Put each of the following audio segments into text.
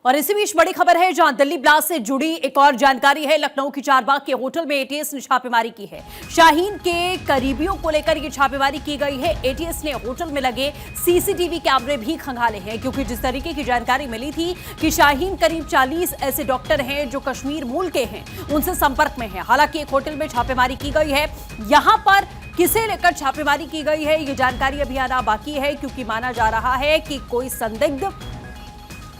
और इसी बीच बड़ी खबर है जहां दिल्ली ब्लास्ट से जुड़ी एक और जानकारी है। लखनऊ की चारबाग के होटल में एटीएस ने छापेमारी की है। शाहीन के करीबियों को लेकर ये छापेमारी की गई है। एटीएस ने होटल में लगे सीसीटीवी कैमरे भी खंगाले हैं, क्योंकि जिस तरीके की जानकारी मिली थी कि शाहीन करीब 40 ऐसे डॉक्टर हैं जो कश्मीर मूल के हैं, उनसे संपर्क में है। हालांकि एक होटल में छापेमारी की गई है। यहां पर किसे लेकर छापेमारी की गई है ये जानकारी अभी आना बाकी है, क्योंकि माना जा रहा है कि कोई संदिग्ध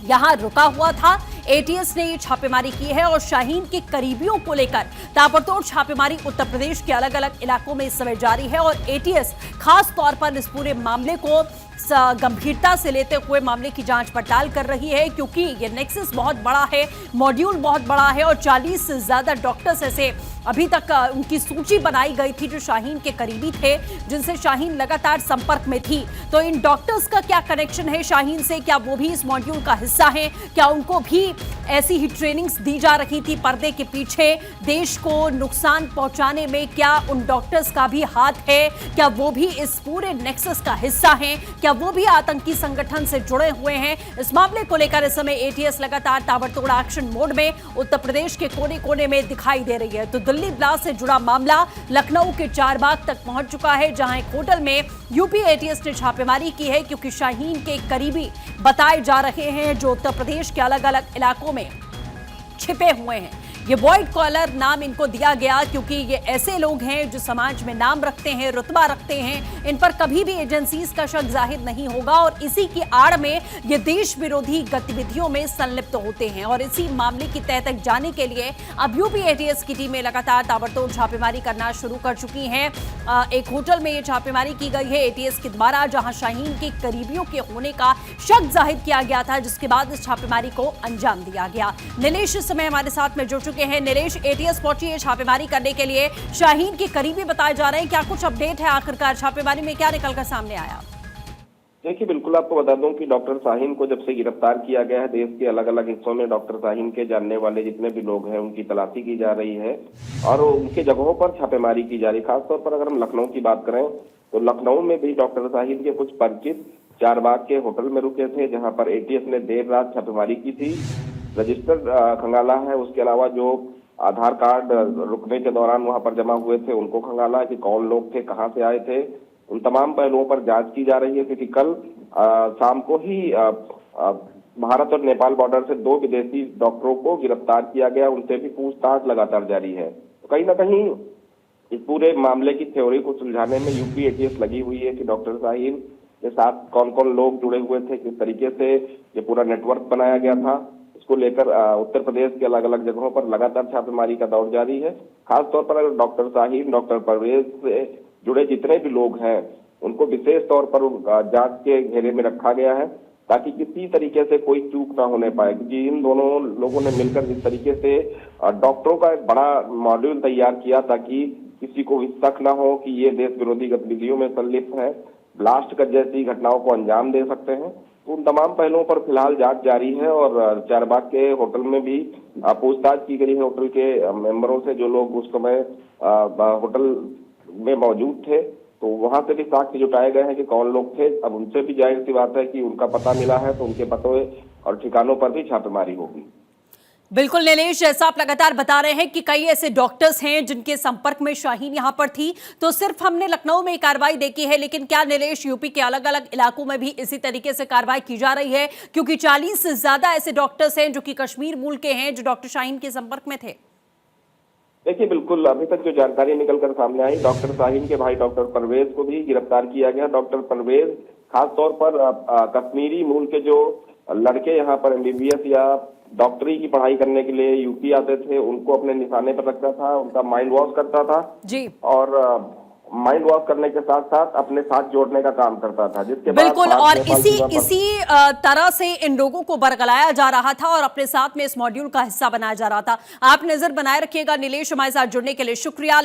यहां रुका हुआ था। एटीएस ने ये छापेमारी की है और शाहीन के करीबियों को लेकर ताबड़तोड़ छापेमारी उत्तर प्रदेश के अलग अलग इलाकों में इस समय जारी है। और एटीएस खास तौर पर इस पूरे मामले को गंभीरता से लेते हुए मामले की जांच पड़ताल कर रही है, क्योंकि ये नेक्सस बहुत बड़ा है, मॉड्यूल बहुत बड़ा है और 40 से ज्यादा डॉक्टर्स ऐसे अभी तक उनकी सूची बनाई गई थी जो शाहीन के करीबी थे, जिनसे शाहीन लगातार संपर्क में थी। तो इन डॉक्टर्स का क्या कनेक्शन है शाहीन से? क्या वो भी इस मॉड्यूल का हिस्सा है? क्या उनको भी ऐसी ही ट्रेनिंग्स दी जा रही थी पर्दे के पीछे? देश को नुकसान पहुंचाने में क्या उन डॉक्टर्स का भी हाथ है? क्या वो भी इस पूरे नेक्सस का हिस्सा हैं? क्या वो भी आतंकी संगठन से जुड़े हुए हैं? इस मामले को लेकर इस समय एटीएस लगातार ताबड़तोड़ एक्शन मोड में उत्तर प्रदेश के कोने कोने में दिखाई दे रही है। तो दिल्ली ब्लास्ट से जुड़ा मामला लखनऊ के चारबाग तक पहुंच चुका है, जहां एक होटल में यूपी एटीएस ने छापेमारी की है, क्योंकि शाहीन के करीबी बताए जा रहे हैं जो उत्तर प्रदेश के अलग अलग इलाकों में छिपे हुए हैं। ये व्हाइट कॉलर नाम इनको दिया गया क्योंकि ये ऐसे लोग हैं जो समाज में नाम रखते हैं, रुतबा रखते हैं। इन पर कभी भी एजेंसीज का शक जाहिर नहीं होगा और इसी की आड़ में ये देश विरोधी गतिविधियों में संलिप्त होते हैं। और इसी मामले की तह तक जाने के लिए अब यूपी एटीएस की टीमें लगातार ताबड़तोड़ छापेमारी करना शुरू कर चुकी हैं। एक होटल में ये छापेमारी की गई है एटीएस के द्वारा, जहां शाहीन के करीबियों के होने का शक जाहिर किया गया था, जिसके बाद इस छापेमारी को अंजाम दिया गया। नीलेश इस समय हमारे साथ में जुड़ चुके हैं। नीलेश, एटीएस पहुंची है छापेमारी करने के लिए, शाहीन के करीबी बताए जा रहे हैं, क्या कुछ अपडेट है? आखिरकार छापेमारी में क्या निकलकर सामने आया? देखिए, बिल्कुल आपको बता दूं कि डॉक्टर शाहीन को जब से गिरफ्तार किया गया है, देश के अलग अलग हिस्सों में डॉक्टर शाहीन के जानने वाले जितने भी लोग हैं उनकी तलाशी की जा रही है और उनके जगहों पर छापेमारी की जा रही है। खासतौर पर अगर हम लखनऊ की बात करें तो लखनऊ में भी डॉक्टर शाहीन के कुछ परिचित चारबाग के होटल में रुके थे, जहाँ पर एटीएस ने देर रात छापेमारी की थी। रजिस्टर खंगाला है, उसके अलावा जो आधार कार्ड रुकने के दौरान वहां पर जमा हुए थे उनको खंगाला कि कौन लोग थे, कहां से आए थे। उन तमाम पहलुओं पर जांच की जा रही है, क्योंकि कल शाम को ही भारत और नेपाल बॉर्डर से 2 विदेशी डॉक्टरों को गिरफ्तार किया गया, उनसे भी पूछताछ लगातार जारी है। तो कहीं ना कहीं इस पूरे मामले की थ्योरी को सुलझाने में यूपी एटीएस लगी हुई है कि डॉक्टर शाहीन के साथ कौन कौन लोग जुड़े हुए थे, किस तरीके से ये पूरा नेटवर्क बनाया गया था, इसको लेकर उत्तर प्रदेश के अलग अलग जगहों पर लगातार छापेमारी का दौर जारी है। खासतौर पर अगर डॉक्टर शाहीन, डॉक्टर परवेज से जुड़े जितने भी लोग हैं उनको विशेष तौर पर जांच के घेरे में रखा गया है, ताकि किसी तरीके से कोई चूक ना होने पाए। क्योंकि इन दोनों लोगों ने मिलकर जिस तरीके से डॉक्टरों का एक बड़ा मॉड्यूल तैयार किया ताकि किसी को भी शक न हो कि ये देश विरोधी गतिविधियों में संलिप्त है, ब्लास्ट कर जैसी घटनाओं को अंजाम दे सकते हैं। तो उन तमाम पहलुओं पर फिलहाल जांच जारी है और चारबाग के होटल में भी पूछताछ की गई है होटल के मेंबरों से, जो लोग उस समय होटल में मौजूद थे। तो वहां से भी साक्ष्य जुटाए गए हैं कि कौन लोग थे। अब उनसे भी जाहिर सी बात है कि उनका पता मिला है तो उनके पतों और ठिकानों पर भी छापेमारी होगी। बिल्कुल नीलेश, जैसा आप लगातार बता रहे हैं कि कई ऐसे डॉक्टर्स हैं जिनके संपर्क में शाहीन यहां पर थी, तो सिर्फ हमने लखनऊ में कार्रवाई देखी है, लेकिन क्या नीलेश यूपी के अलग अलग इलाकों में भी इसी तरीके से कार्रवाई की जा रही है? क्योंकि 40 से ज्यादा ऐसे डॉक्टर्स हैं जो कि कश्मीर मूल के हैं, जो डॉक्टर शाहीन के संपर्क में थे। देखिए, बिल्कुल अभी तक जो जानकारी निकलकर सामने आई, डॉक्टर शाहीन के भाई डॉक्टर परवेज को भी गिरफ्तार किया गया। डॉक्टर परवेज खासतौर पर कश्मीरी मूल के जो लड़के यहाँ पर एमबीबीएस या डॉक्टरी की पढ़ाई करने के लिए यूपी आते थे, उनको अपने निशाने पर रखता था, उनका माइंड वॉश करता था जी, और माइंड वॉश करने के साथ साथ अपने साथ जोड़ने का काम करता था, जिसके बिल्कुल। और इसी तरह से इन लोगों को बरगलाया जा रहा था और अपने साथ में इस मॉड्यूल का हिस्सा बनाया जा रहा था। आप नजर बनाए रखिएगा। नीलेश, हमारे साथ जुड़ने के लिए शुक्रिया।